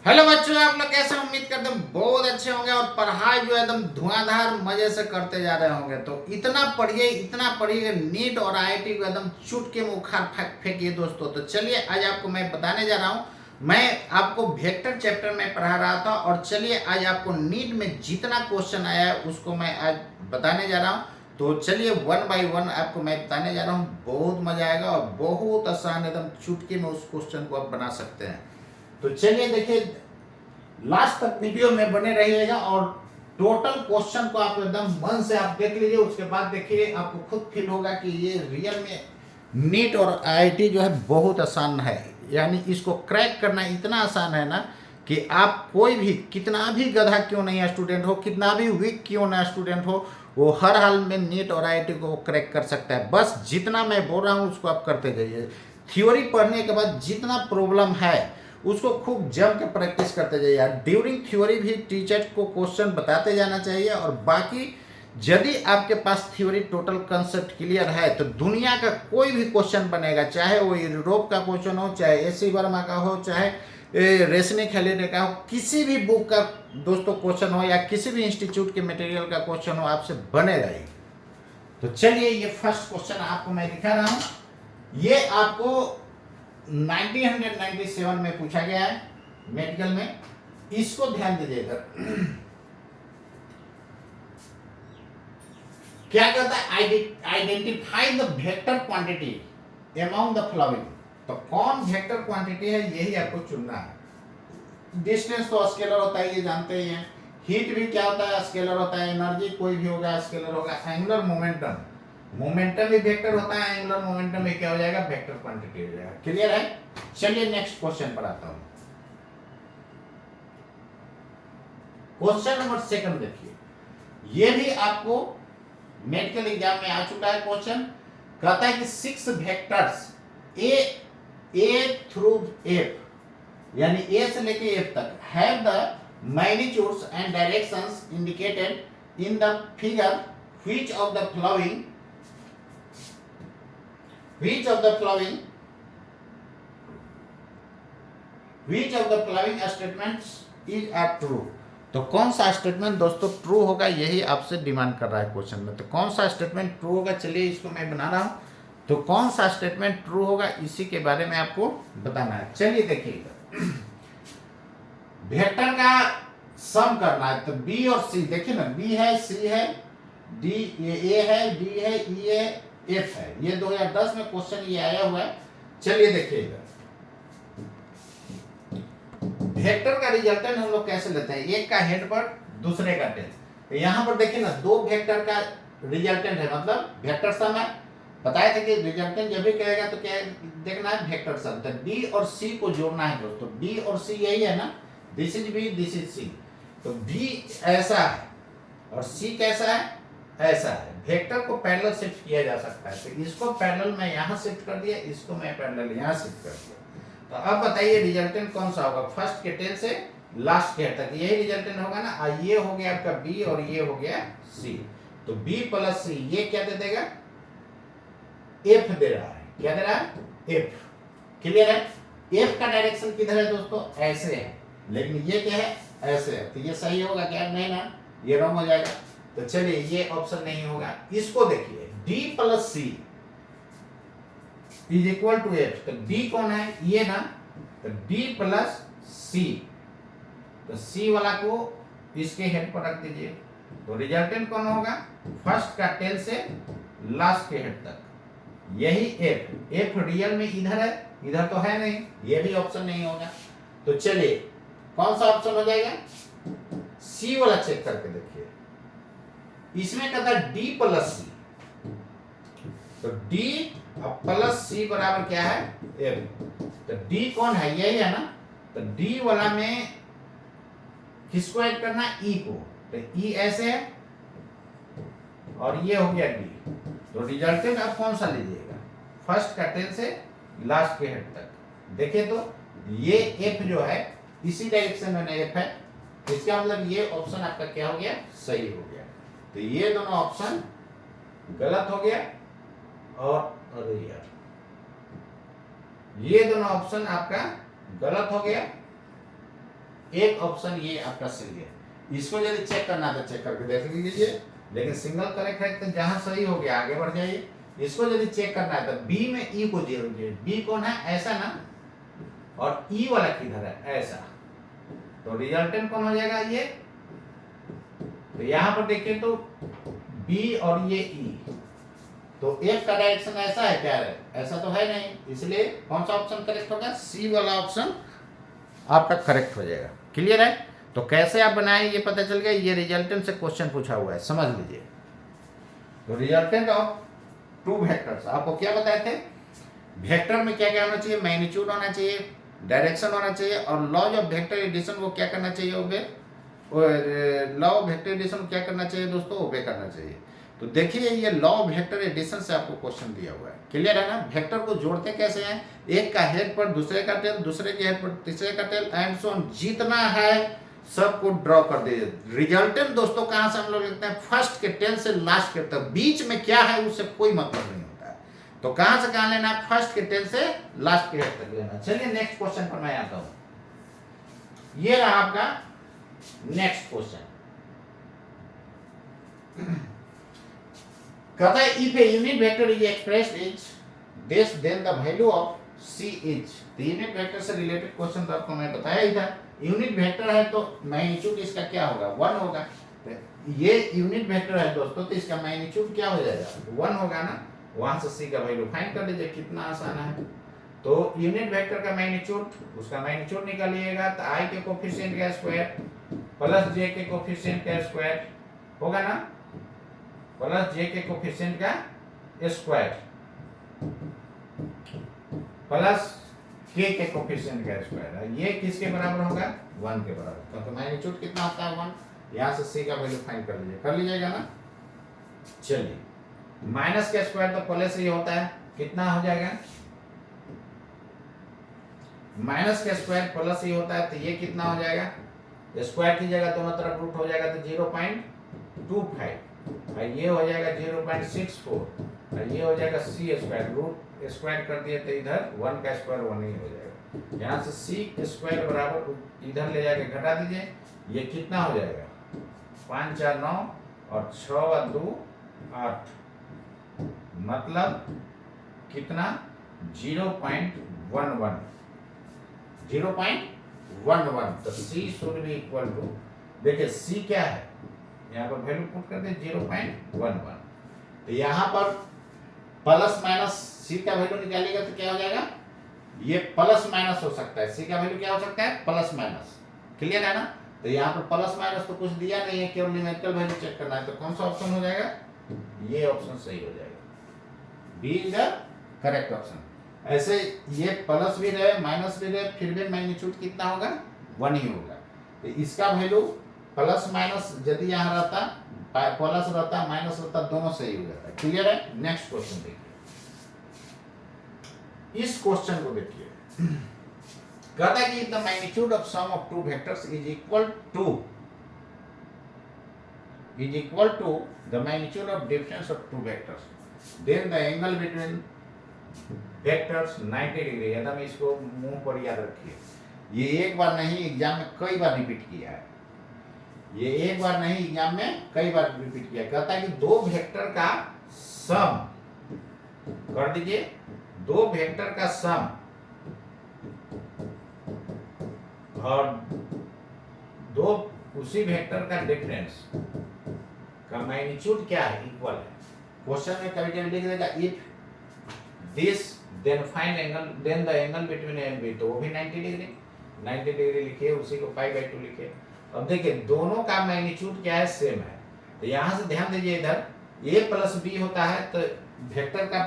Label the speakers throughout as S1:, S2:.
S1: Hello बच्चों, आप लोग कैसे हैं? उम्मीद करते हैं बहुत अच्छे होंगे और पढ़ाई जो है एकदम धुआंधार मजे से करते जा रहे होंगे। तो इतना पढ़िए नीट और आईआईटी को एकदम चुटकी में उखाड़ फेंकिए दोस्तों। तो चलिए आज आपको मैं बताने जा रहा हूँ। मैं आपको वेक्टर चैप्टर में पढ़ा रहा था और चलिए आज आपको नीट में जितना क्वेश्चन आया है उसको मैं आज बताने जा रहा हूँ। तो चलिए वन बाय वन आपको मैं बताने जा रहा हूँ। बहुत मजा आएगा और बहुत आसान एकदम चुटकी में उस क्वेश्चन को आप बना सकते हैं। तो चलिए देखिए, लास्ट तक वीडियो में बने रहिएगा और टोटल क्वेश्चन को आप एकदम मन से आप देख लीजिए। उसके बाद देखिए आपको खुद फील होगा कि ये रियल में नीट और आईआईटी जो है बहुत आसान है। यानी इसको क्रैक करना इतना आसान है ना कि आप कोई भी कितना भी गधा क्यों नहीं स्टूडेंट हो, कितना भी वीक क्यों ना स्टूडेंट हो, वो हर हाल में नीट और आईआईटी को क्रैक कर सकता है। बस जितना मैं बोल रहा हूँ उसको आप करते जाइए। थ्योरी पढ़ने के बाद जितना प्रॉब्लम है उसको खूब जम के प्रैक्टिस करते जाइए यार। ड्यूरिंग थ्योरी भी टीचर को क्वेश्चन बताते जाना चाहिए। और बाकी यदि आपके पास थ्योरी टोटल कंसेप्ट क्लियर है तो दुनिया का कोई भी क्वेश्चन बनेगा, चाहे वो यूरोप का क्वेश्चन हो, चाहे एसी वर्मा का हो, चाहे रेशनी खलीने का हो, किसी भी बुक का दोस्तों क्वेश्चन हो या किसी भी इंस्टीट्यूट के मटेरियल का क्वेश्चन हो, आपसे बनेगा ही। तो चलिए ये फर्स्ट क्वेश्चन आपको मैं दिखा रहा हूँ। ये आपको 1997 में पूछा गया है मेडिकल में। इसको ध्यान दीजिएगा। क्या कहता है? Identify the vector quantity among the following. तो कौन वेक्टर क्वांटिटी है यही आपको चुनना है। डिस्टेंस तो स्केलर होता है, ये जानते ही हैं। हीट भी क्या होता है? स्केलर होता है। एनर्जी कोई भी होगा स्केलर होगा। एंगुलर मोमेंटम, मोमेंटम भी वेक्टर होता है। एंगुलर मोमेंटम में क्या हो जाएगा? वेक्टर क्वांटिटी हो जाएगा। क्लियर है? चलिए नेक्स्ट क्वेश्चन पर आता हूं। क्वेश्चन नंबर सेकंड देखिए, ये भी आपको मेडिकल एग्जाम में आ चुका है क्वेश्चन। कहता है कि 6 वेक्टर्स ए थ्रू एफ, यानी ए से लेके एफ तक, have the magnitudes and directions indicated in the figure which of the following statements is are true. तो कौन सा स्टेटमेंट दोस्तों ट्रू होगा यही आपसे डिमांड कर रहा है क्वेश्चन में। तो कौन सा स्टेटमेंट ट्रू होगा, चलिए इसको मैं बना रहा हूं। तो कौन सा स्टेटमेंट ट्रू होगा इसी के बारे में आपको बताना है। चलिए देखिएगा, वेक्टर का सम करना है। तो बी और सी देखिए ना, बी है, सी है, डी ए है, डी है, ई है, एफ है। ये 2010 में क्वेश्चन ये आया हुआ है। चलिए देखिएगा, वेक्टर का रिजल्टेंट हम लोग कैसे लेते हैं? एक का हेड पर, दूसरे का टेल। तो यहां पर देखिए ना, दो वेक्टर का रिजल्टेंट है, मतलब वेक्टर सम है। बताया था कि रिजल्टेंट जब भी कहेगा तो क्या देखना है? Vector sum. तो डी और सी को जोड़ना है दोस्तों। बी और सी यही है ना, this is B, this is C. तो बी ऐसा है और सी कैसा है? ऐसा है। वेक्टर को पैरेलल शिफ्ट किया जा सकता है। तो इसको पैरेलल में यहां शिफ्ट कर दिया, इसको मैं पैरेलल यहां शिफ्ट कर दिया। तो अब बताइए रिजल्टेंट कौन सा होगा? फर्स्ट के टेल से लास्ट के हेड तक यही रिजल्टेंट होगा ना। ये हो गया आपका बी और ये हो गया सी। तो बी प्लस सी ये क्या दे देगा? एफ दे रहा है। क्या दे रहा है? एफ। क्लियर है? एफ का डायरेक्शन किधर है दोस्तों? ऐसे है, लेकिन ये क्या है? ऐसे है। तो ये सही होगा क्या? नहीं ना, ये रॉन्ग हो जाएगा। तो चलिए ये ऑप्शन नहीं होगा। इसको देखिए, D plus C is equal to F. तो डी कौन है? ये ना। तो डी प्लस सी, तो सी वाला को इसके हेड पर रख दीजिए। तो रिजल्टेंट कौन होगा? फर्स्ट का टेल से लास्ट के हेड तक यही एफ। एफ रियल में इधर है, इधर तो है नहीं, ये भी ऑप्शन नहीं होगा। तो चलिए कौन सा ऑप्शन हो जाएगा? सी वाला चेक करके देखिए। इसमें कहता है डी प्लस सी। तो डी प्लस सी बराबर क्या है? एफ। तो डी कौन है? यही है ना। तो डी वाला में किसको ऐड करना? ई को। तो ई ऐसे है और ये हो गया डी। तो रिजल्टेंट आप कौन सा लीजिएगा? फर्स्ट का टेल से लास्ट के हेड तक। देखिए तो ये एफ जो है इसी डायरेक्शन में एफ है। इसका मतलब ये ऑप्शन आपका क्या हो गया? सही हो गया। तो ये दोनों ऑप्शन गलत हो गया और अरे यार, ये दोनों ऑप्शन आपका गलत हो गया एक ऑप्शन ये आपका सही है। इसको यदि चेक करना है तो चेक करके देख लीजिए, लेकिन सिंगल करेक्ट है तो जहां सही हो गया आगे बढ़ जाइए। इसको यदि चेक करना है तो बी में ई को जोड़िए। बी कौन है? ऐसा ना, और ई वाला किधर है? ऐसा। तो रिजल्टेंट कौन हो जाएगा? ये। तो यहां पर देखिए तो बी और ये ई, तो एक का डायरेक्शन ऐसा है क्या है? ऐसा तो है नहीं, इसलिए कौन सा ऑप्शन करेक्ट होगा? सी वाला ऑप्शन आपका करेक्ट हो जाएगा। क्लियर है? तो कैसे आप बनाए ये पता चल गया। ये रिजल्टेंट से क्वेश्चन पूछा हुआ है, समझ लीजिए। तो रिजल्टेंट ऑफ टू वेक्टर्स आपको क्या बताए थे? वेक्टर में क्या क्या होना चाहिए? मैग्नीट्यूड होना चाहिए, डायरेक्शन होना चाहिए, और लॉज ऑफ वेक्टर एडिशन को क्या करना चाहिए? लॉ ऑफ वेक्टर एडिशन को क्या करना चाहिए दोस्तों? ओबे करना चाहिए। तो देखिए ये लॉ ऑफ वेक्टर एडिशन से आपको क्वेश्चन दिया हुआ है। क्लियर है ना? वेक्टर को जोड़ते कैसे हैं? एक का हेड पर दूसरे का टेल, दूसरे के हेड पर तीसरे का टेल, एंड सो ऑन। जितना है सबको ड्रॉ कर दीजिए। रिजल्टेंट दोस्तों कहां से हम लोग लिखते हैं? फर्स्ट के टेल से लास्ट के तक, बीच में क्या है उससे कोई मतलब नहीं होता है। तो कहां से कहां लेना है? फर्स्ट के टेल से लास्ट के हेड तक लेना। चलिए नेक्स्ट क्वेश्चन पर मैं आता हूं। ये रहा आपका नेक्स्ट क्वेश्चन। कहता है if a unit vector is expressed is this then the value of C is. तो यूनिट वेक्टर से रिलेटेड क्वेश्चन तो आपको मैं बताया ही था। यूनिट वेक्टर है तो मैग्नीट्यूड इसका क्या होगा? 1 होगा। तो ये यूनिट वेक्टर है दोस्तों, तो इसका मैग्नीट्यूड क्या हो जाएगा? 1 होगा ना। वहां से सी का वैल्यू फाइंड कर लीजिए, कितना आसान है। तो यूनिट वेक्टर का मैग्नीट्यूड, उसका मैग्नीट्यूड निकालिएगा तो आई के कोफिशिएंट का स्क्वायर प्लस जे के कोफिशिएंट का स्क्वायर होगा ना, प्लस जे के कोफिशिएंट का स्क्वायर प्लस के कोफिशिएंट का स्क्वायर। ये किसके बराबर होगा? 1 के बराबर, क्योंकि मैग्नीट्यूड कितना होता है? 1। यहां से सी का वैल्यू फाइंड कर लीजिए, कर लीजिएगा ना। चलिए माइनस का स्क्वायर तो प्लस ही होता है, कितना हो जाएगा? माइनस का स्क्वायर प्लस ही होता है, तो ये कितना हो जाएगा? स्क्वायर की जगह दोनों तरफ रूट हो जाएगा तो 0.25, और ये हो जाएगा 0.64, और ये हो जाएगा सी स्क्वायर। रूट स्क्वायर कर दिए तो इधर 1 का स्क्वायर 1 ही हो जाएगा। यहाँ से सी स्क्वायर बराबर इधर ले जाके घटा दीजिए, ये कितना हो जाएगा? 5 4 9 और 6 और 2 8, मतलब कितना? 0.11। 0.11। तो C should be equal to, देखिए C क्या है, यहाँ पर वैल्यू पुट कर दे 0.11। तो यहाँ पर प्लस माइनस C का वैल्यू निकालिएगा तो क्या हो जाएगा? ये प्लस माइनस हो सकता है। C का वैल्यू क्या हो सकता है? Plus minus. क्लियर है ना? तो यहाँ पर प्लस माइनस तो कुछ दिया नहीं है, केवल न्यूमेरिकल वैल्यू चेक करना है। तो कौन सा ऑप्शन हो जाएगा? ये ऑप्शन सही हो जाएगा, B is the correct option. ऐसे ये प्लस भी रहे माइनस भी रहे, फिर भी मैग्नीट्यूड कितना होगा? 1 ही होगा। तो इसका वैल्यू प्लस माइनस यदि यहाँ रहता, प्लस रहता माइनस रहता, दोनों सही हो जाता है। क्लियर है? नेक्स्ट क्वेश्चन देखिए, इस क्वेश्चन को देखिए। कहता है कि the magnitude of sum of two vectors is equal to the magnitude of difference of two vectors, then the angle between vectors 90 degree. एकदम इसको मुंह पर याद रखिए। ये एक बार नहीं, एग्जाम में कई बार रिपीट किया है। ये एक बार नहीं, एग्जाम में कई बार रिपीट किया। कहता है कि दो वेक्टर का सम कर दीजिए, दो वेक्टर का सम और दो उसी वेक्टर का डिफरेंस का मैग्नीट्यूड क्या है? इक्वल है। क्वेश्चन में कभी कभी लिख देगा if this then find angle then the angle between A and B, तो वो भी 90 डिग्री लिखिए, उसी को π/2 लिखिए। अब देखिए दोनों का मैग्नीट्यूड क्या है? सेम है। तो यहाँ से ध्यान दीजिए, इधर a प्लस बी होता है तो वेक्टर का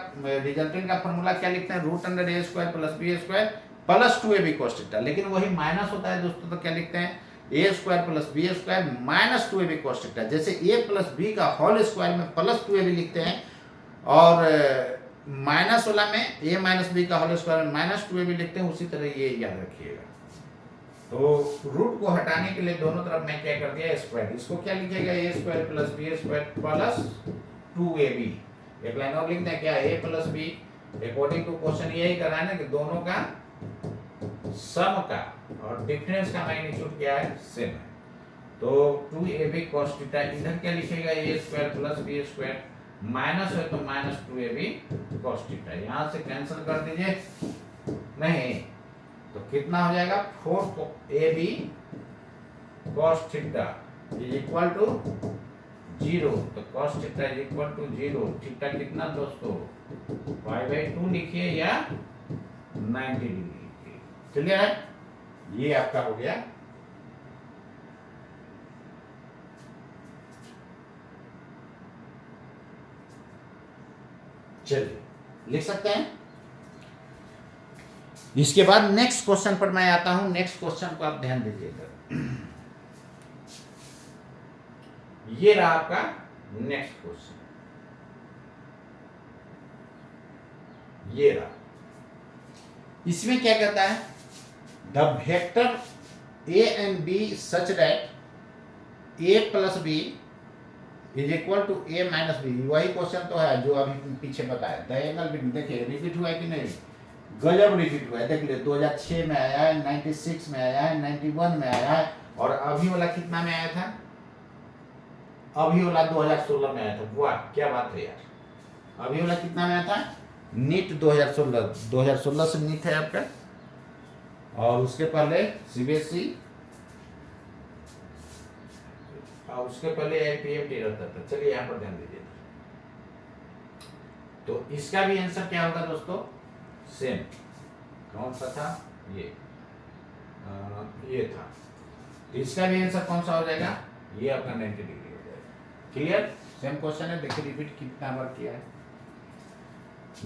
S1: रिजल्टेंट का फॉर्मूला क्या लिखते हैं? √a² plus b² plus 2ab cos theta. लेकिन वही माइनस होता है दोस्तों, तो क्या लिखते हैं? a² plus b² minus 2ab cos theta. जैसे a प्लस b का होल स्क्वायर में प्लस 2ab लिखते हैं, और माइनस वाला में a माइनस b का होल स्क्वायर में माइनस 2ab लिखते हैं, उसी तरह ये याद रखिएगा। तो रूट को हटाने के लिए दोनों तरफ मैं क्या कर दिया? स्क्वायर। इसको क्या लिखेगा? a² plus b² plus 2ab। एक लाइन और लिख दें क्या? a plus b according to question यही कर रहा है ना कि दोनों का सम का और डिफरेंस का मैग्नीट्यूड क्या है, सेम है। तो 2ab cos थीटा, इधर क्या लिखेगा, a square plus b square, minus है तो माइनस 2ab cos थीटा, यहाँ से कैंसिल कर दीजिए, नहीं तो कितना हो जाएगा 4ab cos theta is equal to 0, तो cos theta is equal to 0, theta कितना दोस्तों y/2 लिखिए या 90 डिग्री लिखिए। क्लियर है, ये आपका हो गया। चलिए लिख सकते हैं। इसके बाद नेक्स्ट क्वेश्चन पर मैं आता हूं। नेक्स्ट क्वेश्चन को आप ध्यान दीजिएगा, ये रहा आपका नेक्स्ट क्वेश्चन, ये रहा। इसमें क्या कहता है, the vector a and b such that a plus b is equal to a minus b, वही क्वेश्चन तो है जो अभी पीछे बताया। डायगोनल बिट देखिए रिपीट हुआ है कि नहीं, गजब रिपीट हुआ है। देख ले 2006 में आया है, 96 में आया है, 91 में आया है, और अभी वाला कितना में आया था, अभी वाला 2016 में आया था। वाह क्या बात है यार, अभी वाला कितना में आया था, नीट 2016 से नीट है आपका, और उसके पहले सीबीएसई, और उसके पहले आईपीएमटी रहता था। चलिए यहाँ पर ध्यान दीजिए, तो इसका भी आंसर क्या होगा दोस्तों, सेम। कौन सा था ये था, तो इसका भी आंसर कौन सा हो जाएगा, ये अपना 90 डिग्री हो जाएगा। क्लियर, सेम क्वेश्चन है, देखिए रिपीट कितना बार किया है,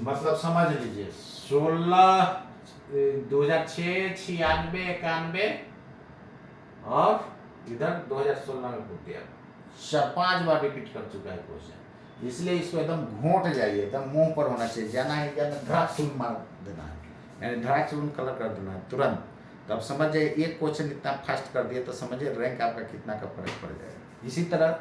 S1: मतलब समझ लीजिए 16 2006 96 91 और इधर 2016 में पूछ दिया, 4-5 बार रिपीट कर चुका है क्वेश्चन, इसलिए इसको एकदम घोंट जाइए, एकदम मुंह पर होना चाहिए, जाना है जाना धड़ाक से मार देना है, यानी धड़ाक से कलर कर देना है तुरंत। तो अब समझ जाइए, एक क्वेश्चन इतना फास्ट कर दिया तो समझिए रैंक आपका कितना का फर्क पड़ जाएगा। इसी तरह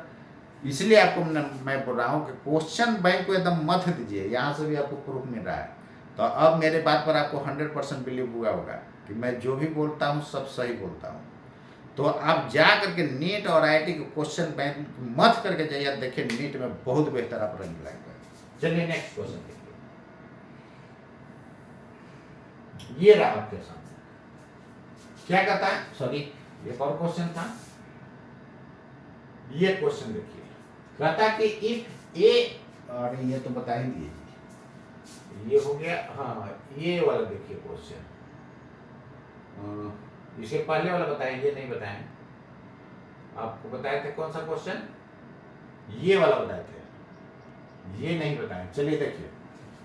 S1: इसलिए आपको मैं बोल रहा हूँ कि क्वेश्चन बैंक को एकदम मत दीजिए, यहाँ से भी आपको प्रूफ मिल रहा है। तो अब मेरे बात पर आपको 100% बिलीव हुआ होगा कि मैं जो भी बोलता हूँ सब सही बोलता हूँ। तो आप जा करके नीट और आईआईटी के क्वेश्चन बैंक मत करके जाइए, देखिए नीट में बहुत बेहतर आप रैंक लाएंगे। चलिए नेक्स्ट क्वेश्चन देखिए, ये रहा आपके सामने, क्या कहता है, सॉरी एक और क्वेश्चन था, ये क्वेश्चन देखिए, कहता कि इफ ए, और ये तो बता ही दिए, ये हो गया। हाँ ये वाला देखिए क्वेश्चन, इसके पहले वाला बताएं, ये नहीं बताएं, आपको बताए थे कौन सा क्वेश्चन, ये वाला बताए थे, ये नहीं बताएं। चलिए देखिए,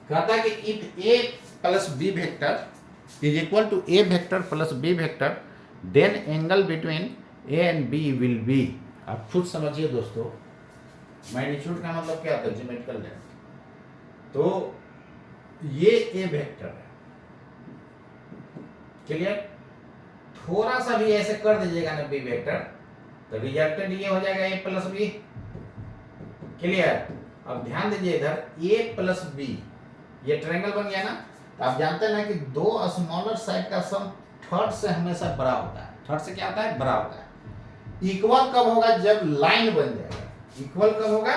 S1: कहता कि if A plus b vector is equal to a vector plus b vector, then angle between A and b will be. आप खुद समझिए दोस्तों, मैग्नीट्यूड का मतलब क्या होता है, ज्योमेट्रिकल लेंथ। तो ये ए वेक्टर है, क्लियर, थोड़ा सा भी ऐसे कर दीजिएगा ना बी वेक्टर, तो रिजल्टेंट ये हो जाएगा ए प्लस बी। क्लियर, अब ध्यान दीजिए इधर ए प्लस बी, ये ट्रायंगल बन गया ना। तो आप जानते हैं ना कि दो स्मॉलर साइड का सम थर्ड से हमेशा बड़ा होता है। थर्ड से क्या होता है, बड़ा होता है। इक्वल कब होगा, जब लाइन बन जाएगा। इक्वल कब होगा,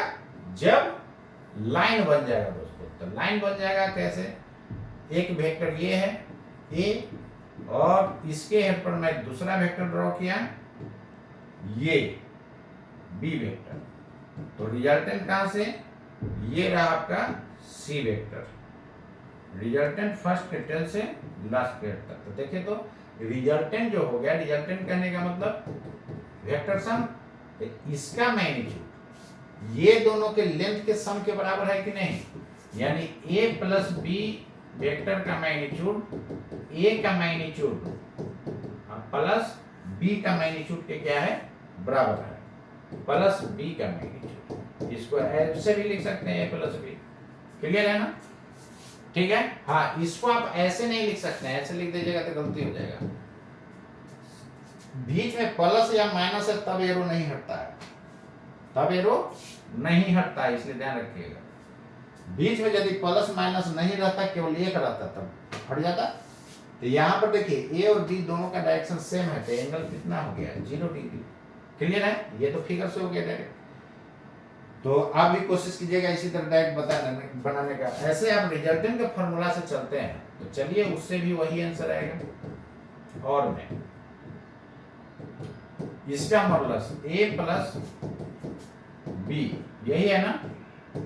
S1: जब लाइन बन जाएगा दोस्तों। तो लाइन बन जाएगा कैसे, एक वेक्टर ये है ए, और इसके हेड पर मैं दूसरा वेक्टर ड्रॉ किया, ये बी वेक्टर। तो रिजल्टेंट कहां से, ये रहा आपका C vector. Resultant first capital से लास्ट कैपिटल तक। तो देखिए, तो रिजल्टेंट जो हो गया, रिजल्टेंट कहने का मतलब वेक्टर सम, इसका मैग्नीट्यूड ये दोनों के लेंथ के सम के बराबर है कि नहीं, यानी a प्लस बी वेक्टर का मैग्नीट्यूड a का मैग्नीट्यूड प्लस b का मैग्नीट्यूड के क्या है, बराबर है, प्लस b का मैग्नीट्यूड। इसको ऐसे भी लिख सकते हैं a प्लस बी। क्लियर है ना, ठीक है। हाँ, इसको आप ऐसे नहीं लिख सकते हैं, ऐसे लिख दीजिएगा तो गलती हो जाएगा। बीच में प्लस या माइनस है तब एरो नहीं हटता है, तब एरो नहीं हटता है, इसलिए ध्यान रखिएगा। बीच में यदि प्लस माइनस नहीं रहता, केवल एक रहता, तब हट जाता। तो यहाँ पर देखिए ए और बी दोनों का डायरेक्शन सेम है, तो एंगल कितना हो गया 0 डिग्री। क्लियर है, ये तो फिगर से हो गया डायरेक्ट। तो आप भी कोशिश कीजिएगा इसी तरह डायरेक्ट बनाने का। ऐसे आप रिजल्टेंट के फॉर्मूला से चलते हैं तो चलिए उससे भी वही आंसर आएगा। और में इसका मॉडुलस a प्लस बी, यही है ना।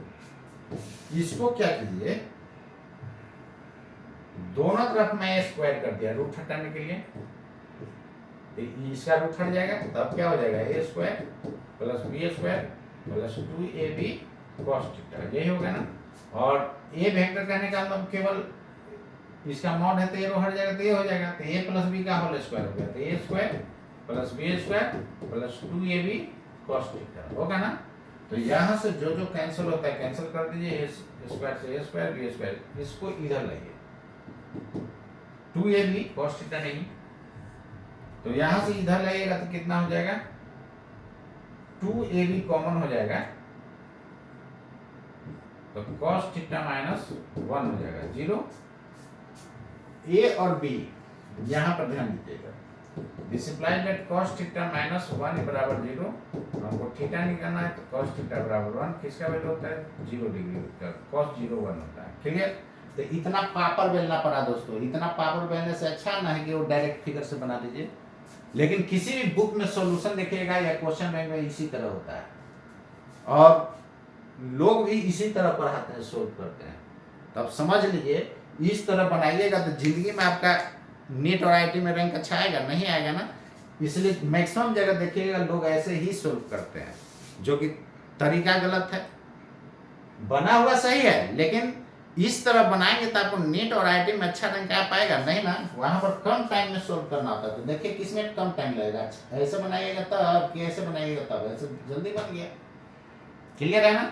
S1: इसको क्या कीजिए, दोनों तरफ मैं स्क्वायर कर दिया रूट हटाने के लिए, तो इसका रूट हट जाएगा, तब क्या हो जाएगा a square plus B square plus 2ab cos theta, यही होगा ना। और a वेक्टर कहने का मतलब केवल इसका मॉड है तो ये हट जाएगा, तो ये हो जाएगा, तो a प्लस बी का होल स्क्वायर हो गया, तो a square plus B square plus 2ab cos theta होगा ना। तो यहाँ से जो जो कैंसिल होता है कैंसिल कर दीजिए, a स्क्वायर से a स्क्वायर बी स्क्वायर, इसको इधर लाइए 2ab cos थीटा नहीं, तो यहाँ से इधर लाइएगा तो कितना हो जाएगा 2ab कॉमन हो जाएगा, तो cos थीटा माइनस 1 हो जाएगा 0। a और b यहाँ पर ध्यान दीजिएगा, this implies that cos theta minus 1 बराबर 0। हमको थीटा निकालना है तो cos थीटा बराबर 1 किसका वैल्यू होता है 0 डिग्री का, cos 0 1 होता है। क्लियर। तो इतना पापड़ बेलना पड़ा दोस्तों, इतना पापड़ बेलने से अच्छा ना है कि वो डायरेक्ट फिगर से बना दीजिए। लेकिन किसी भी बुक में सॉल्यूशन देखिएगा या क्वेश्चन बैंक में इसी तरह होता है, और लोग भी इसी तरह पढ़ाते हैं, सोल्व करते हैं। तो आप समझ लीजिए इस तरह बनाइएगा तो जिंदगी में आपका नीट और आईआईटी में रैंक अच्छा आएगा, नहीं आएगा ना। इसलिए मैक्सिमम जगह देखिएगा लोग ऐसे ही सोल्व करते हैं, जो कि तरीका गलत है। बना हुआ सही है, लेकिन इस तरह बनाएंगे तो आपको नीट और आईआईटी में अच्छा रैंक आ पाएगा नहीं ना। वहां पर कम टाइम में सोल्व करना होता है, तो देखिए किसमें कम टाइम लगेगा। ऐसे बनाइएगा तब कि ऐसे बनाइएगा तब, ऐसे जल्दी बन गया। क्लियर है ना।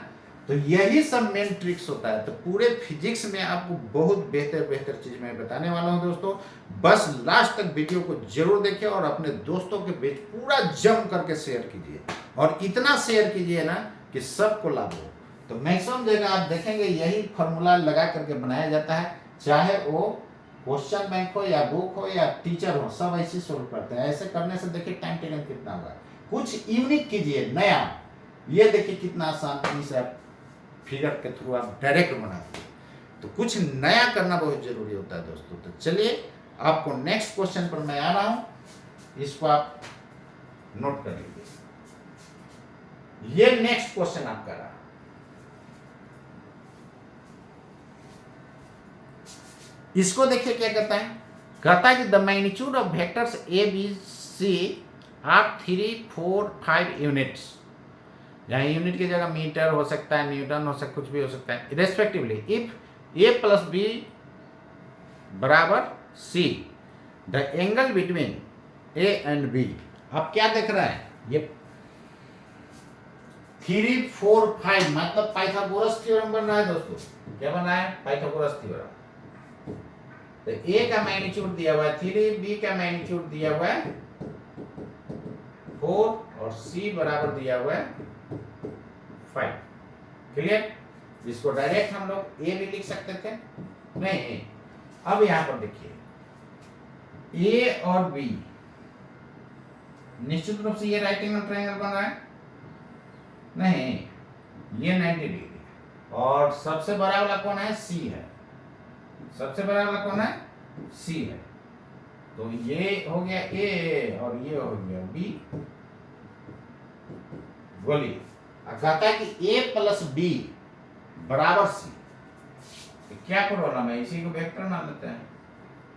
S1: तो यही सब मेन ट्रिक्स होता है। तो पूरे फिजिक्स में आपको बहुत बेहतर चीज मैं बताने वाला हूं दोस्तों। बस लास्ट तक वीडियो को जरूर देखिए और अपने दोस्तों के बीच पूरा जम करके शेयर कीजिए, और इतना शेयर कीजिए ना कि सबको लाभ हो। तो मैक्सिमम जगह आप देखेंगे यही फॉर्मूला लगा करके बनाया जाता है, चाहे वो क्वेश्चन बैंक हो या बुक हो या टीचर हो, सब ऐसे सोल्व करते हैं। ऐसे करने से देखिए टाइम टेकन कितना होगा। कुछ यूनिक कीजिए, नया। ये देखिए कितना आसान से आप फिगर के थ्रू आप डायरेक्ट बनाते हैं। तो कुछ नया करना बहुत जरूरी होता है दोस्तों। तो चलिए आपको नेक्स्ट क्वेश्चन पर मैं आ रहा हूं, इसको आप नोट कर लीजिए। ये नेक्स्ट क्वेश्चन आपका रहा। इसको देखिए क्या कहता है। कहता है कि the magnitude of vectors a b c are 3, 4, 5 units. यहाँ यूनिट की जगह मीटर हो सकता है, न्यूटन हो सकता, कुछ भी हो सकता है। Respectively if A plus B बराबर C, the angle between A and B. अब क्या देख रहे हैं, ये 3, 4, 5 मतलब पाइथागोरस थ्योरम बन रहा है दोस्तों। क्या बन रहा है, पाइथागोरस थ्योरम। तो ए का मैग्नीट्यूड दिया हुआ है 3, बी का मैग्नीट्यूड दिया हुआ है 4 और सी बराबर दिया हुआ है 5। क्लियर। इसको डायरेक्ट हम लोग ए भी लिख सकते थे, नहीं। अब यहां पर देखिए ए और बी, निश्चित रूप से ये राइट एंगल ट्रायंगल बन रहा है, नहीं, ये 90 डिग्री। और सबसे बड़ा वाला कौन है, सी है। सबसे बड़ा वाला कौन है, सी है। तो ये हो गया ए और ये हो गया बी। बोलिए, कहता है कि ए प्लस बी बराबर सी। तो क्या प्रॉब्लम है, इसी को वेक्टर मान लेते हैं।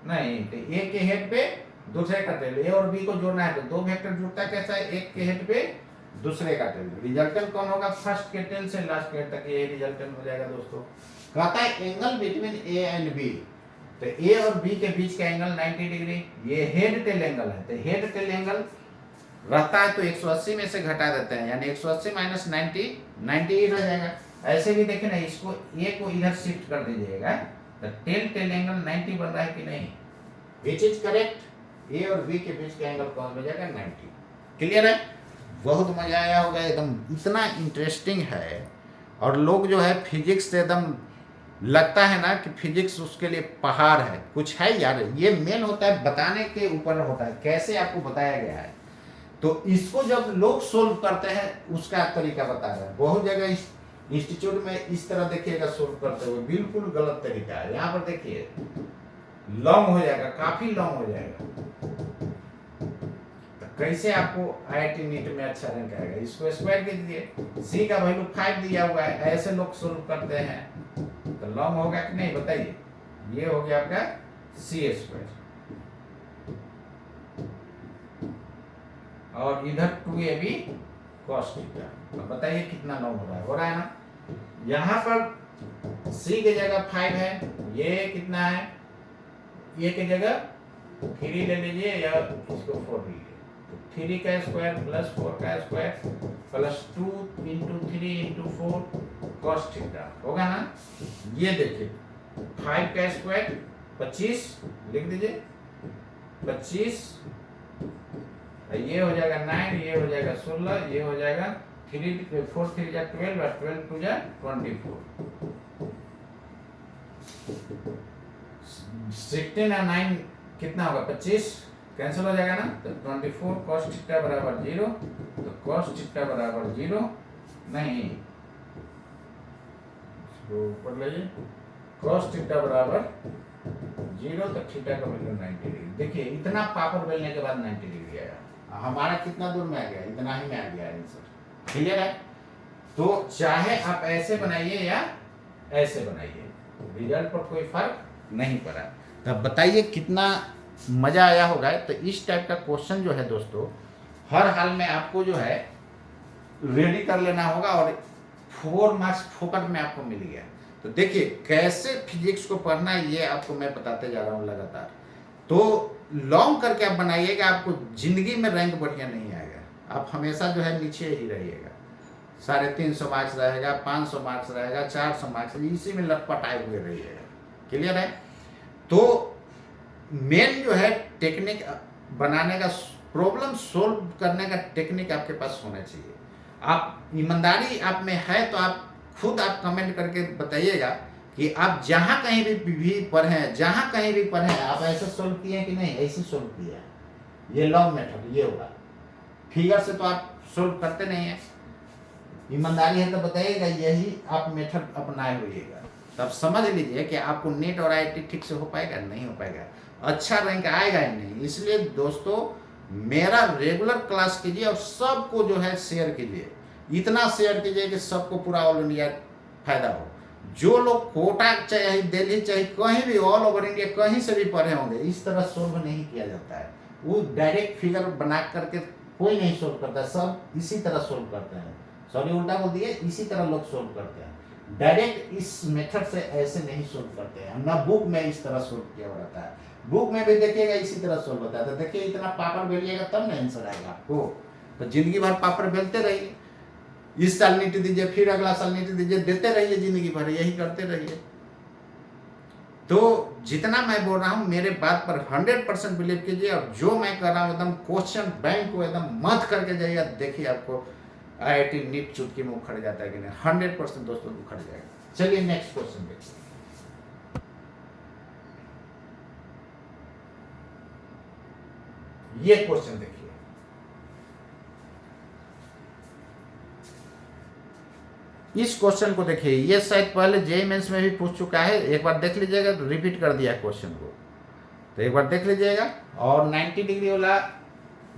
S1: नहीं, तो ए के हेड पे दूसरे का टेल, ए और बी को जोड़ना है तो दो वेक्टर जुड़ता कैसा है, एक के हेड पे दूसरे का टेल। रिजल्टेंट कौन होगा, फर्स्ट के टेल से लास्ट के तक ये रिजल्टेंट हो जाएगा दोस्तों। कहता है angle between A and B, तो ए और बी के बीच का एंगल 90 डिग्री। ये हेड टेल एंगल है, तो हेड टेल एंगल रहता है तो 180 में से घटा देते हैं, यानी 180 माइनस 90 ही रह जाएगा। ऐसे भी देखें ना, इसको ए को इधर शिफ्ट कर दीजिएगा तो टेल एंगल 90 बन रहा है कि नहीं, विच इज करेक्ट। ए और बी के बीच का एंगल कौन हो जाएगा, 90। क्लियर है। बहुत मजा आया होगा, एकदम इतना इंटरेस्टिंग है। और लोग जो है फिजिक्स से एकदम लगता है ना कि फिजिक्स उसके लिए पहाड़ है, कुछ है यार, ये मेन होता है बताने के ऊपर होता है, कैसे आपको बताया गया है। तो इसको जब लोग सोल्व करते हैं उसका तरीका बता रहे हैं। बहुत जगह इंस्टीट्यूट में इस तरह देखिएगा सोल्व करते हुए, बिल्कुल गलत तरीका है। यहाँ पर देखिए लॉन्ग हो जाएगा, काफी लॉन्ग हो जाएगा। तो कैसे आपको IIT नीट में अच्छा रैंक आएगा? इसको स्क्वायर कीजिए, सी का वैल्यू 5 दिया हुआ है, ऐसे लोग सोल्व करते हैं तो लॉन्ग होगा कि नहीं बताइए? ये हो गया आपका सी स्क्वायर, और इधर 2AB cos थीटा। अब बताइए कितना लॉन्ग हो रहा है? हो रहा है ना? यहाँ पर C की जगह 5 है, ये कितना है? ये की जगह 3 ले लीजिए या इसको 4 लीजिए, तो 3 का स्क्वायर प्लस 4 का square plus 2 into 3 into 4 cos theta होगा ना? ये देखिए 5 का स्क्वायर 25 लिख दीजिए, 25, ये हो जाएगा 9, ये हो जाएगा 16, ये हो जाएगा 3 4 3 जा 12 और 12 2 जा 24, 16 और 9 कितना होगा? 25 कैंसिल हो जाएगा ना, तो 24 cos थीटा बराबर 0, तो cos थीटा बराबर 0 नहीं, इसको ऊपर लाइए, cos थीटा बराबर 0, तो थीटा का वैल्यू 90 डिग्री। देखिए इतना पापड़ बेलने के बाद 90 डिग्री आया, हमारा कितना दूर में आ गया? इतना ही में आ गया आंसर। क्लियर है? तो चाहे आप ऐसे बनाइए या ऐसे बनाइए, रिजल्ट पर कोई फर्क नहीं पड़ा। तब बताइए कितना मजा आया होगा। तो इस टाइप का क्वेश्चन जो है दोस्तों, हर हाल में आपको जो है रेडी कर लेना होगा, और 4 मार्क्स फोकट में आपको मिल गया। तो देखिए कैसे फिजिक्स को पढ़ना है ये आपको मैं बताते जा रहा हूँ लगातार। तो लॉन्ग करके आप बनाइएगा, आपको जिंदगी में रैंक बढ़िया नहीं आएगा। आप हमेशा जो है नीचे ही रहिएगा, 350 मार्क्स रहेगा, 500 मार्क्स रहेगा, 400 मार्क्स, इसी में लटपटाए हुए रहिएगा। क्लियर है? तो मेन जो है टेक्निक बनाने का, प्रॉब्लम सोल्व करने का टेक्निक आपके पास होना चाहिए। आप ईमानदारी आप में है तो आप खुद आप कमेंट करके बताइएगा कि आप जहाँ कहीं भी पढ़े, जहाँ कहीं भी पढ़े, आप ऐसे सोल्व किए कि नहीं? ऐसे सोल्व किया, ये लॉन्ग मेथड ये होगा। फिगर से तो आप सोल्व करते नहीं है। ईमानदारी है तो बताइएगा यही आप मेथड अपनाए हुएगा, तब समझ लीजिए कि आपको नेट और IIT ठीक से हो पाएगा? नहीं हो पाएगा, अच्छा रैंक आएगा ही नहीं। इसलिए दोस्तों मेरा रेगुलर क्लास कीजिए और सबको जो है शेयर कीजिए, इतना शेयर कीजिए कि सबको पूरा ऑल इंडिया फायदा हो। जो लोग कोटा चाहे दिल्ली चाहे कहीं भी ऑल ओवर इंडिया कहीं से भी पढ़े होंगे, इस तरह सोल्व नहीं किया जाता है। वो डायरेक्ट फिगर बना करके कोई नहीं सोल्व करता, सब इसी तरह सोल्व करते हैं। सॉरी उल्टा बोल दिए, इसी तरह लोग सोल्व करते हैं। डायरेक्ट इस मेथड से ऐसे नहीं सोल्व करते हैं, ना बुक में इस तरह सोल्व किया रहता है। बुक में भी देखिएगा इसी तरह सोल्व होता है। तो देखिए इतना पापड़ बेलिएगा तब ना आंसर आएगा आपको। तो जिंदगी भर पापड़ बेलते रहिए, इस साल नीट दीजिए, फिर अगला साल नीट दीजिए, देते रहिए, जिंदगी भर यही करते रहिए। तो जितना मैं बोल रहा हूँ मेरे बात पर 100% बिलीव कीजिए, और जो मैं कर रहा हूँ एकदम क्वेश्चन बैंक को एकदम मत करके जाइए। देखिए आपको IIT नीट चुटकी में उखड़ जाता है कि नहीं? 100% दोस्तों उखड़ जाएगा। चलिए नेक्स्ट क्वेश्चन देखिए। ये क्वेश्चन देखिए, इस क्वेश्चन को देखिए, ये शायद पहले JEE मेंस में भी पूछ चुका है, एक बार देख लीजिएगा। रिपीट कर दिया क्वेश्चन को, तो एक बार देख लीजिएगा। और 90 डिग्री वाला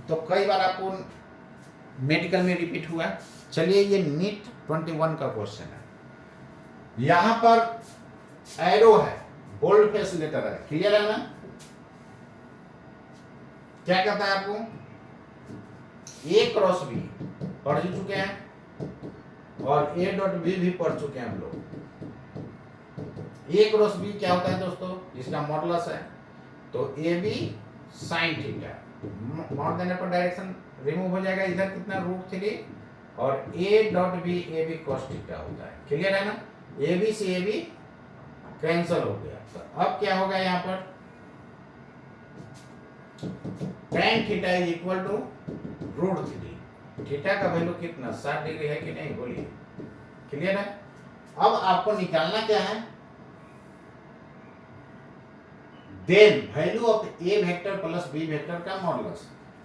S1: तो कई बार आपको मेडिकल में रिपीट हुआ। चलिए ये नीट 21 का क्वेश्चन है। यहां पर एरो है, बोल्ड फेस लेटर है, क्लियर है ना? क्या कहता है आपको? A क्रॉस B पढ़ चुके हैं, और A.B भी पढ़ चुके हैं हम लोग। A क्रॉस B क्या होता है दोस्तों? इसका मॉडुलस है। तो AB sin थीटा, मॉड देने पर डायरेक्शन रिमूव हो जाएगा, इधर कितना √3, और A.B AB cos थीटा होता है। क्लियर है ना? AB से AB कैंसिल हो गया। तो अब क्या होगा यहाँ पर? tan theta is equal to √3। Theta का वैल्यू कितना? 60 डिग्री है कि नहीं? बोलिए। क्लियर है? अब आपको निकालना क्या है? Then value of a vector plus b vector का मॉडुलस।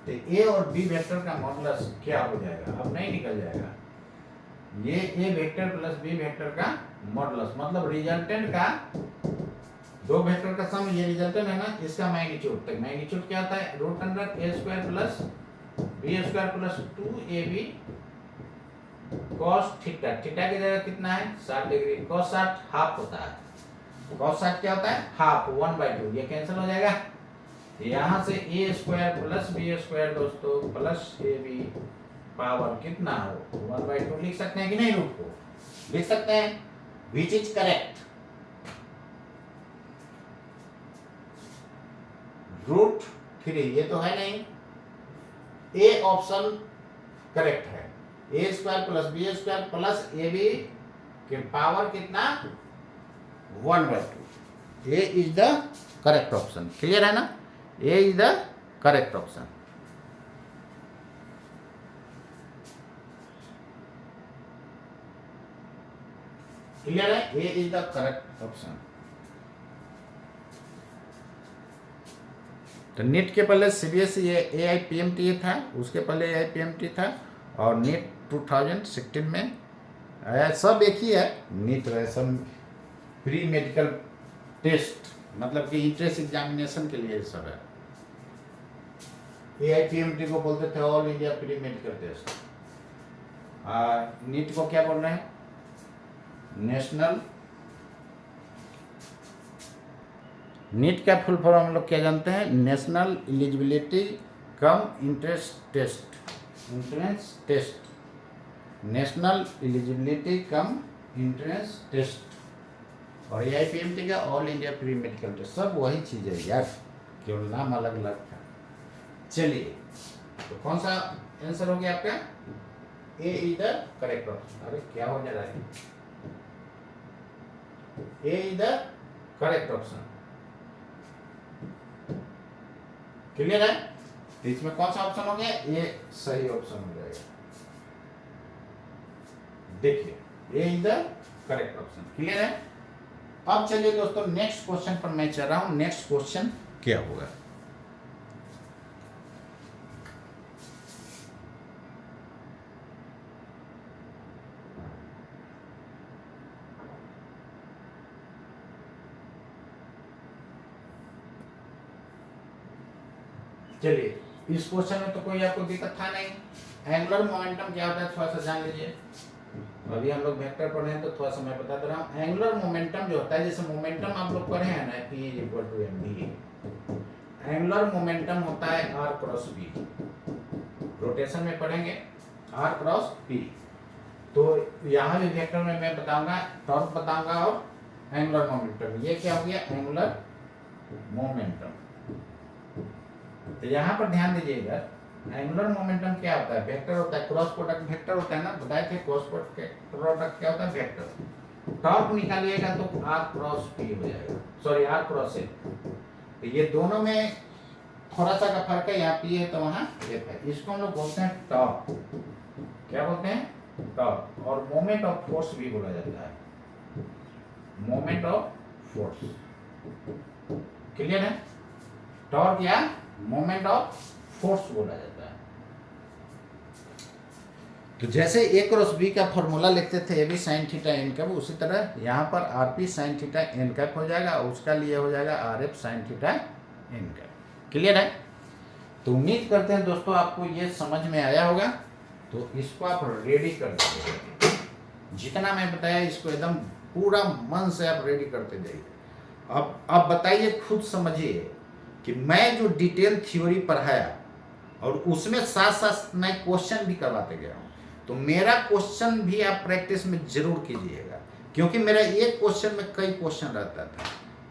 S1: तो ए और बी वेक्टर का मॉडुलस क्या हो जाएगा, अब नहीं निकल जाएगा, ये ए वेक्टर प्लस बी वेक्टर का मॉडुलस मतलब रिजल्टेंट का दो वेक्टर का सम, ये रिजल्टेंट है ना, इसका मैग्नीट्यूड। तक मैग्नीट्यूड क्या होता है, root under A square plus B square plus 2ab cos theta. Theta की जगह कितना है 60 डिग्री, cos 60 हाफ होता है, cos 60 क्या होता है हाफ, 1/2, ये कैंसिल हो जाएगा। यहाँ से ए स्क्वायर प्लस बी स्क्वायर दोस्तों प्लस ab पावर कितना हो 1/2 लिख सकते हैं कि नहीं, रूट को लिख सकते हैं, विच इज करेक्ट। रूट 3 ये तो है नहीं, ए ऑप्शन करेक्ट है, A square plus B square plus A B के पावर कितना 1/2, A is the correct option. Clear है ना, A is the correct option. Clear है, A is the correct option. तो नीट के पहले सीबीएसई AIPMT था, उसके पहले AIPMT था, और नीट 2016 में आया, सब एक ही है। नीट सब प्री मेडिकल टेस्ट मतलब कि इंट्रेंस एग्जामिनेशन के लिए सब है। AIPMT को बोलते थे all India pre medical test, NEET को क्या बोल रहे हैं, नेशनल। नीट का फुल फॉर्म हम लोग क्या जानते हैं, national eligibility cum entrance test, entrance test, national eligibility cum entrance test. और AIPMT का all India pre medical test, सब वही चीज़ है यार, केवल नाम अलग अलग था। चलिए तो कौन सा आंसर हो गया आपका, A is the correct option. अरे क्या हो जा रहा है, A is the correct option. Clear है, तो इसमें कौन सा ऑप्शन हो गया, ये सही ऑप्शन हो जाएगा। देखिए A is the correct option. Clear है, अब चलिए दोस्तों नेक्स्ट क्वेश्चन पर मैं चल रहा हूं। नेक्स्ट क्वेश्चन क्या होगा, चलिए इस क्वेश्चन में तो कोई आपको दिक्कत था नहीं। एंगुलर मोमेंटम क्या होता है थोड़ा सा जान लीजिए, अभी हम लोग वेक्टर पढ़े हैं तो थोड़ा सा मैं बता दे रहा हूँ। एंगुलर मोमेंटम जो होता है, जैसे मोमेंटम आप लोग पढ़े हैं ना, P = mv, एंगुलर मोमेंटम होता है r क्रॉस p, रोटेशन में पढ़ेंगे r क्रॉस p। तो यहाँ भी वेक्टर में मैं बताऊंगा, टॉर्क बताऊंगा और एंगुलर मोमेंटम। ये क्या हो गया, एंगुलर मोमेंटम। तो यहाँ पर ध्यान दीजिएगा, एंगुलर मोमेंटम क्या होता है, वेक्टर होता है, क्रॉस प्रोडक्ट वेक्टर होता है ना, बताए थे क्रॉस प्रोडक्ट क्या होता है, वेक्टर। टॉर्क निकालिएगा तो r क्रॉस p हो जाएगा, सॉरी r क्रॉस a। तो ये दोनों में थोड़ा सा का फर्क है, यहाँ p है तो वहाँ f है। इसको हम लोग बोलते हैं टॉर्क, क्या बोलते हैं टॉर्क। और मोमेंट ऑफ फोर्स भी बोला जाता है, मोमेंट ऑफ फोर्स। क्लियर है, टॉर्क या मोमेंट ऑफ फोर्स बोला जाता है। तो जैसे a क्रॉस b का फॉर्मूला लिखते थे AB sin theta n cap, उसी तरह यहाँ पर RP sin theta n cap हो जाएगा, और उसका लिए हो जाएगा RF sin theta n cap. Clear है, तो उम्मीद करते हैं दोस्तों आपको ये समझ में आया होगा। तो इसको आप रेडी कर दीजिए, जितना मैं बताया इसको एकदम पूरा मन से आप रेडी करते जाइए। अब बताइए, खुद समझिए कि मैं जो डिटेल थ्योरी पढ़ाया और उसमें साथ साथ मैं क्वेश्चन भी करवाते गया हूँ, तो मेरा क्वेश्चन भी आप प्रैक्टिस में जरूर कीजिएगा, क्योंकि मेरा एक क्वेश्चन में कई क्वेश्चन रहता था।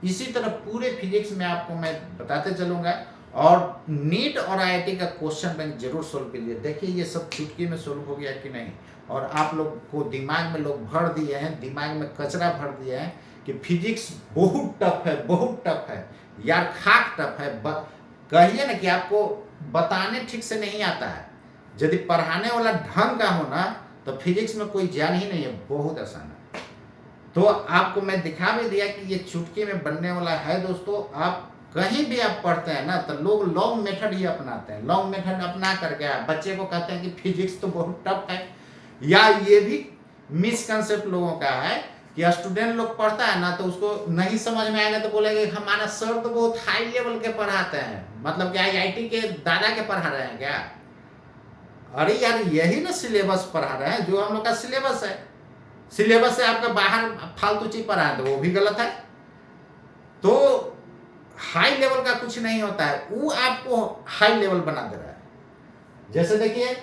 S1: इसी तरह पूरे फिजिक्स में आपको मैं बताते चलूँगा, और नीट और IIT का क्वेश्चन बैंक जरूर सोल्व कीजिए। देखिए ये सब चुटकी में सोल्व हो गया कि नहीं, और आप लोग को दिमाग में लोग भर दिए हैं, दिमाग में कचरा भर दिया है कि फिजिक्स बहुत टफ है, बहुत टफ है यार, खाक टफ है। कहिए ना कि आपको बताने ठीक से नहीं आता है, यदि पढ़ाने वाला ढंग का हो ना तो फिजिक्स में कोई जान ही नहीं है, बहुत आसान है। तो आपको मैं दिखा भी दिया कि ये चुटकी में बनने वाला है दोस्तों। आप कहीं भी आप पढ़ते हैं ना तो लोग लॉन्ग मेथड ही अपनाते हैं। लॉन्ग मेथड अपना करके बच्चे को कहते हैं कि फिजिक्स तो बहुत टफ है। या ये भी मिसकंसेप्ट लोगों का है कि स्टूडेंट लोग पढ़ता है ना तो उसको नहीं समझ में आएगा तो बोलेंगे हमारा सर तो बहुत हाई लेवल के पढ़ाते हैं, मतलब क्या IIT के दादा के पढ़ा रहे हैं क्या? अरे यार यही ना सिलेबस पढ़ा रहे हैं जो हम लोग का सिलेबस है। सिलेबस से आपका बाहर फालतू चीज पढ़ा है तो वो भी गलत है। तो हाई लेवल का कुछ नहीं होता है, वो आपको हाई लेवल बना दे रहा है। जैसे देखिए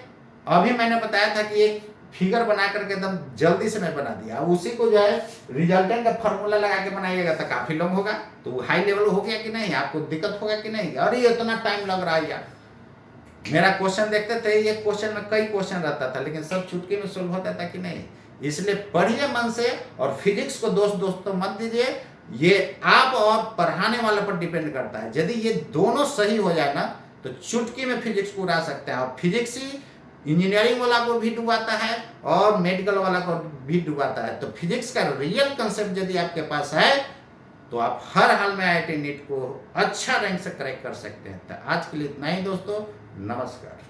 S1: अभी मैंने बताया था कि एक फिगर बना करके एकदम जल्दी से मैं बना दिया, उसी को जो है रिजल्टेंट का फॉर्मूला लगा के बनाइएगा तो काफी लंबा होगा, तो वो हाई लेवल हो गया कि नहीं? आपको दिक्कत होगा कि नहीं? अरे इतना टाइम लग रहा है यार। मेरा क्वेश्चन देखते थे, एक क्वेश्चन में कई क्वेश्चन रहता था लेकिन सब चुटकी में सोल्व होता था कि नहीं? इसलिए पढ़िए मन से, और फिजिक्स को दोस्तों मत दीजिए। ये आप और पढ़ाने वाले पर डिपेंड करता है। यदि ये दोनों सही हो जाए ना तो चुटकी में फिजिक्स को उड़ा सकते हैं। और फिजिक्स ही इंजीनियरिंग वाला को भी डुबाता है और मेडिकल वाला को भी डुबाता है। तो फिजिक्स का रियल कंसेप्ट यदि आपके पास है तो आप हर हाल में IIT नीट को अच्छा रैंक से क्रैक कर सकते हैं। तो आज के लिए इतना ही दोस्तों, नमस्कार।